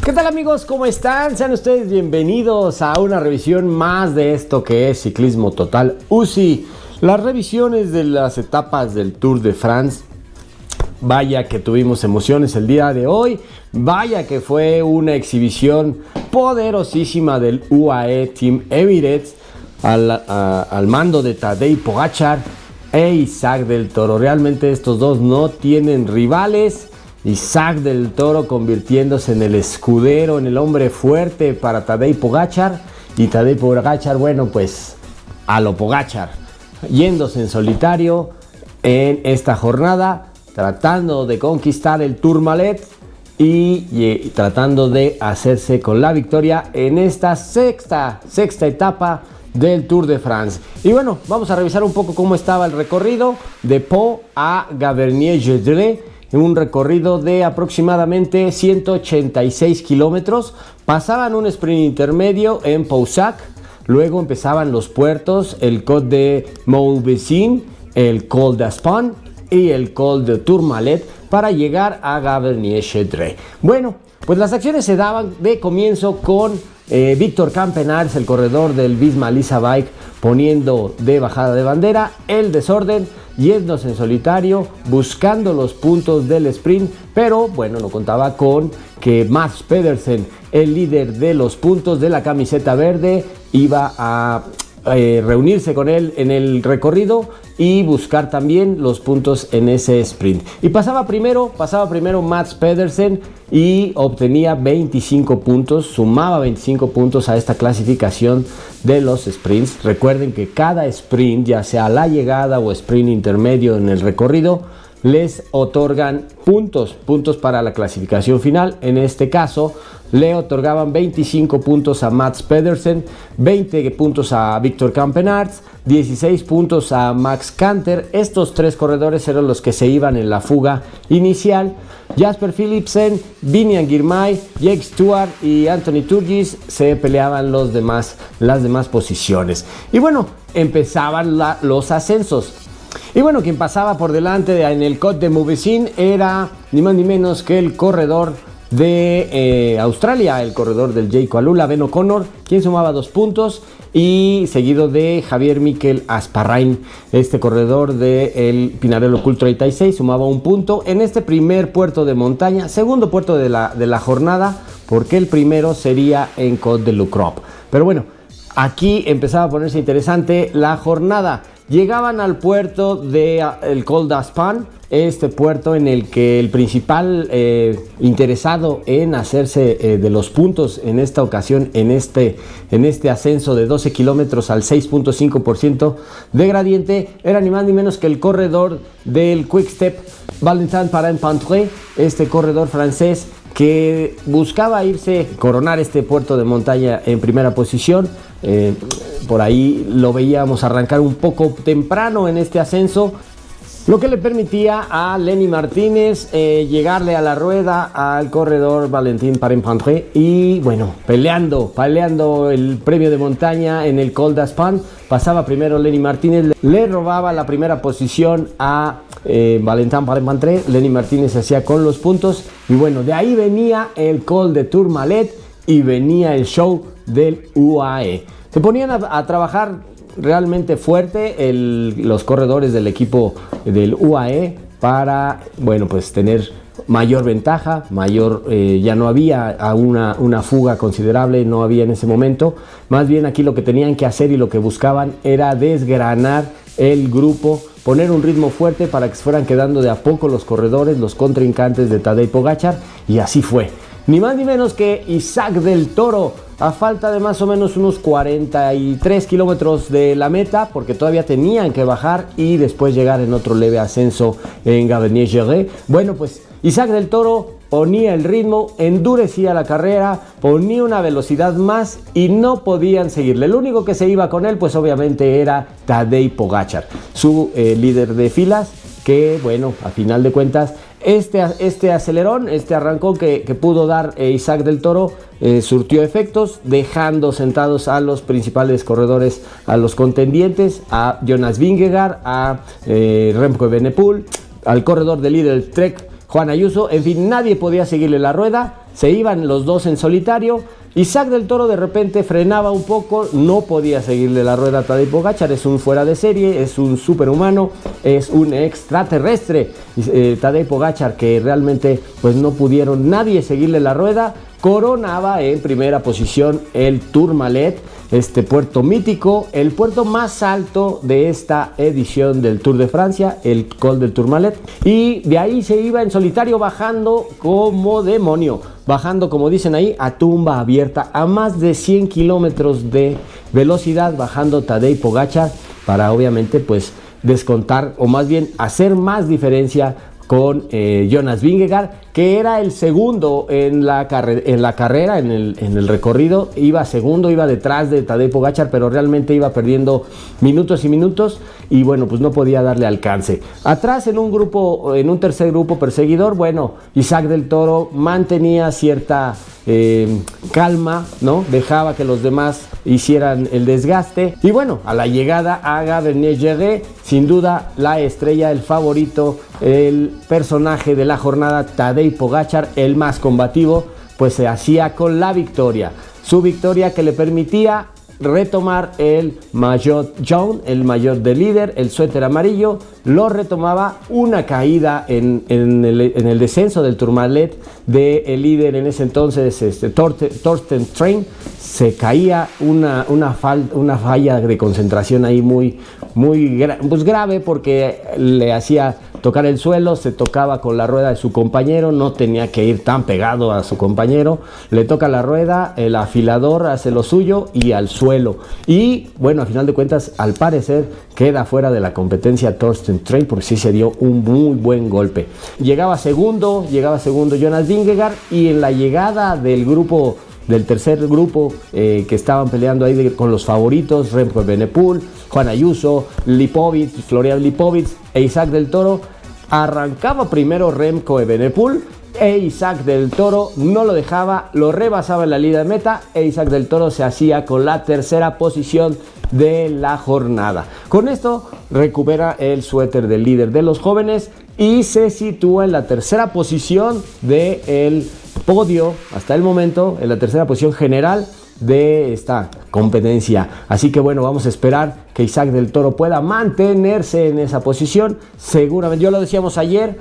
¿Qué tal amigos? ¿Cómo están? Sean ustedes bienvenidos a una revisión más de esto que es Ciclismo Total UCI. Las revisiones de las etapas del Tour de France. Vaya que tuvimos emociones el día de hoy. Vaya que fue una exhibición poderosísima del UAE Team Emirates al mando de Tadej Pogačar e Isaac del Toro. Realmente estos dos no tienen rivales. Isaac del Toro convirtiéndose en el escudero, en el hombre fuerte para Tadej Pogačar. Y Tadej Pogačar, bueno, pues a lo Pogačar, yéndose en solitario en esta jornada, tratando de conquistar el Tourmalet y tratando de hacerse con la victoria en esta sexta etapa del Tour de France. Y bueno, vamos a revisar un poco cómo estaba el recorrido de Pau a Gavernier-Gedré. Un recorrido de aproximadamente 186 kilómetros. Pasaban un sprint intermedio en Pausac. Luego empezaban los puertos, el Col de Moulbecin, el Col d'Aspin y el Col de Tourmalet para llegar a Gavernier-Gedré. Bueno, pues las acciones se daban de comienzo con Víctor Campenaerts, el corredor del Visma Lease Bike, poniendo de bajada de bandera el desorden, yéndose en solitario, buscando los puntos del sprint, pero bueno, no contaba con que Mads Pedersen, el líder de los puntos de la camiseta verde, iba a reunirse con él en el recorrido y buscar también los puntos en ese sprint. Y pasaba primero Mads Pedersen y obtenía 25 puntos, sumaba 25 puntos a esta clasificación de los sprints. Recuerden que cada sprint, ya sea la llegada o sprint intermedio en el recorrido, les otorgan puntos para la clasificación final. En este caso le otorgaban 25 puntos a Mads Pedersen, 20 puntos a Víctor Campenaerts, 16 puntos a Max Canter. Estos tres corredores eran los que se iban en la fuga inicial. Jasper Philipsen, Biniam Girmay, Jake Stewart y Anthony Turgis se peleaban las demás posiciones. Y bueno, empezaban los ascensos. Y bueno, quien pasaba por delante en el Col de Moulbecin era ni más ni menos que el corredor de Australia, el corredor del Jayco Alula, Ben O'Connor, quien sumaba 2 puntos, y seguido de Javier Mikel Asparrain, este corredor del Pinarello Culture 36, sumaba 1 punto en este primer puerto de montaña, segundo puerto de la jornada, porque el primero sería en Col de Lucrop. Pero bueno, aquí empezaba a ponerse interesante la jornada. Llegaban al puerto del Col d'Aspin, este puerto en el que el principal interesado en hacerse de los puntos en esta ocasión, en este ascenso de 12 kilómetros al 6.5% de gradiente, era ni más ni menos que el corredor del Quick-Step, Valentin Parent-Pantré, este corredor francés que buscaba coronar este puerto de montaña en primera posición. Por ahí lo veíamos arrancar un poco temprano en este ascenso, lo que le permitía a Lenny Martínez llegarle a la rueda al corredor Valentin Parent-Pantré y bueno, peleando el premio de montaña en el Col d'Aspin. Pasaba primero Lenny Martínez, le robaba la primera posición a Valentin Parent-Pantré. Lenny Martínez se hacía con los puntos y bueno, de ahí venía el Col de Tourmalet y venía el show del UAE. Se ponían a trabajar realmente fuerte los corredores del equipo del UAE para, bueno, pues tener mayor ventaja, ya no había una fuga considerable, no había en ese momento. Más bien aquí lo que tenían que hacer y lo que buscaban era desgranar el grupo, poner un ritmo fuerte para que se fueran quedando de a poco los corredores, los contrincantes de Tadej Pogačar, y así fue. Ni más ni menos que Isaac del Toro, a falta de más o menos unos 43 kilómetros de la meta, porque todavía tenían que bajar y después llegar en otro leve ascenso en Gavernier-Gedré. Bueno, pues Isaac del Toro ponía el ritmo, endurecía la carrera, ponía una velocidad más y no podían seguirle. El único que se iba con él, pues obviamente era Tadej Pogačar, su líder de filas, que bueno, a final de cuentas, este acelerón, este arrancón que pudo dar Isaac del Toro surtió efectos, dejando sentados a los principales corredores, a los contendientes, a Jonas Vingegaard, a Remco Evenepoel, al corredor de líder Trek, Juan Ayuso. En fin, nadie podía seguirle la rueda se iban los dos en solitario. Isaac del Toro de repente frenaba un poco, no podía seguirle la rueda a Tadej Pogačar, es un fuera de serie, es un superhumano, es un extraterrestre. Tadej Pogačar, que realmente pues no pudieron nadie seguirle la rueda, coronaba en primera posición el Tourmalet, este puerto mítico, el puerto más alto de esta edición del Tour de Francia, el Col del Tourmalet, y de ahí se iba en solitario bajando como demonio, bajando, como dicen ahí, a tumba abierta, a más de 100 kilómetros de velocidad, bajando Tadej Pogačar para obviamente pues descontar, o más bien hacer más diferencia con Jonas Vingegaard, que era el segundo en la carrera, en el recorrido, iba segundo, iba detrás de Tadej Pogačar, pero realmente iba perdiendo minutos y minutos, y bueno, pues no podía darle alcance. Atrás en un tercer grupo perseguidor, bueno, Isaac del Toro mantenía cierta calma, ¿no? Dejaba que los demás hicieran el desgaste, y bueno, a la llegada a Gaverne-Gerret, sin duda la estrella, el favorito, el personaje de la jornada, Tadej Pogačar, el más combativo, pues se hacía con la victoria. Su victoria que le permitía retomar el maillot jaune, el maillot de líder, el suéter amarillo, lo retomaba. Una caída en el descenso del Tourmalet del líder en ese entonces, Torsten Train, se caía, una falla de concentración ahí muy grave, porque le hacía tocar el suelo, se tocaba con la rueda de su compañero, no tenía que ir tan pegado a su compañero, le toca la rueda, el afilador hace lo suyo y al suelo, y bueno, a final de cuentas, al parecer queda fuera de la competencia Torsten Train, porque sí se dio un muy buen golpe. Llegaba segundo Jonas Vingegaard, y en la llegada del tercer grupo que estaban peleando ahí con los favoritos, Remco Evenepoel, Juan Ayuso, Florian Lipovic e Isaac del Toro, arrancaba primero Remco Evenepoel, e Isaac del Toro no lo dejaba, lo rebasaba en la línea de meta, e Isaac del Toro se hacía con la tercera posición de la jornada. Con esto recupera el suéter del líder de los jóvenes y se sitúa en la tercera posición del podio hasta el momento, en la tercera posición general de esta competencia. Así que bueno, vamos a esperar que Isaac del Toro pueda mantenerse en esa posición. Seguramente, yo lo decíamos ayer,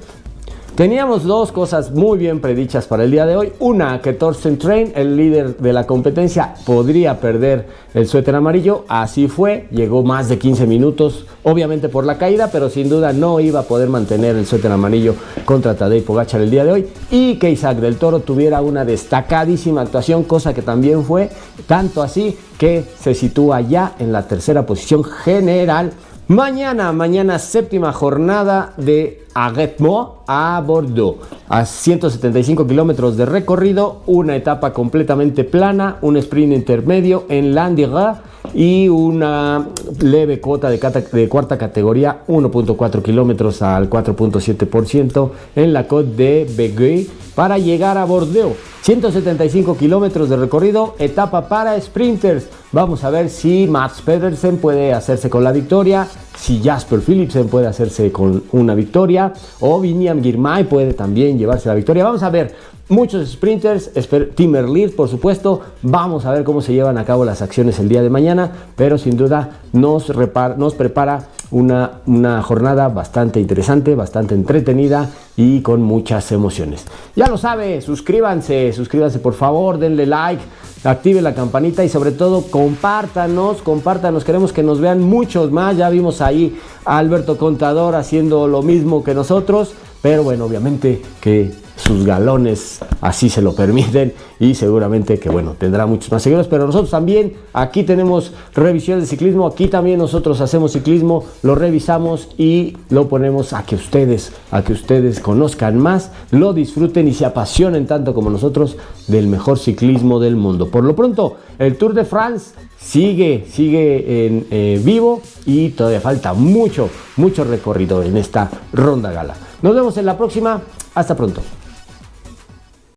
teníamos dos cosas muy bien predichas para el día de hoy. Una, que Torsten Train, el líder de la competencia, podría perder el suéter amarillo. Así fue, llegó más de 15 minutos, obviamente por la caída, pero sin duda no iba a poder mantener el suéter amarillo contra Tadej Pogačar el día de hoy. Y que Isaac del Toro tuviera una destacadísima actuación, cosa que también fue, tanto así que se sitúa ya en la tercera posición general. Mañana séptima jornada de Aigues-Mortes a Bordeaux, a 175 kilómetros de recorrido, una etapa completamente plana, un sprint intermedio en Landiras y una leve cuota de cuarta categoría, 1.4 kilómetros al 4.7% en la Côte de Beguet para llegar a Bordeaux. 175 kilómetros de recorrido, etapa para sprinters. Vamos a ver si Mads Pedersen puede hacerse con la victoria, si Jasper Philipsen puede hacerse con una victoria, o Biniam Girmay puede también llevarse la victoria. Vamos a ver muchos sprinters, Tim Merlier, por supuesto. Vamos a ver cómo se llevan a cabo las acciones el día de mañana, pero sin duda nos prepara una jornada bastante interesante, bastante entretenida y con muchas emociones. Ya lo sabe, suscríbanse por favor, denle like, activen la campanita y sobre todo compártanos, queremos que nos vean muchos más. Ya vimos ahí a Alberto Contador haciendo lo mismo que nosotros, pero bueno, obviamente que sus galones así se lo permiten y seguramente que bueno, tendrá muchos más seguidores, pero nosotros también aquí tenemos revisiones de ciclismo, aquí también nosotros hacemos ciclismo, lo revisamos y lo ponemos a que ustedes conozcan más, lo disfruten y se apasionen tanto como nosotros del mejor ciclismo del mundo. Por lo pronto, el Tour de France sigue en vivo y todavía falta mucho recorrido en esta ronda gala. Nos vemos en la próxima, hasta pronto.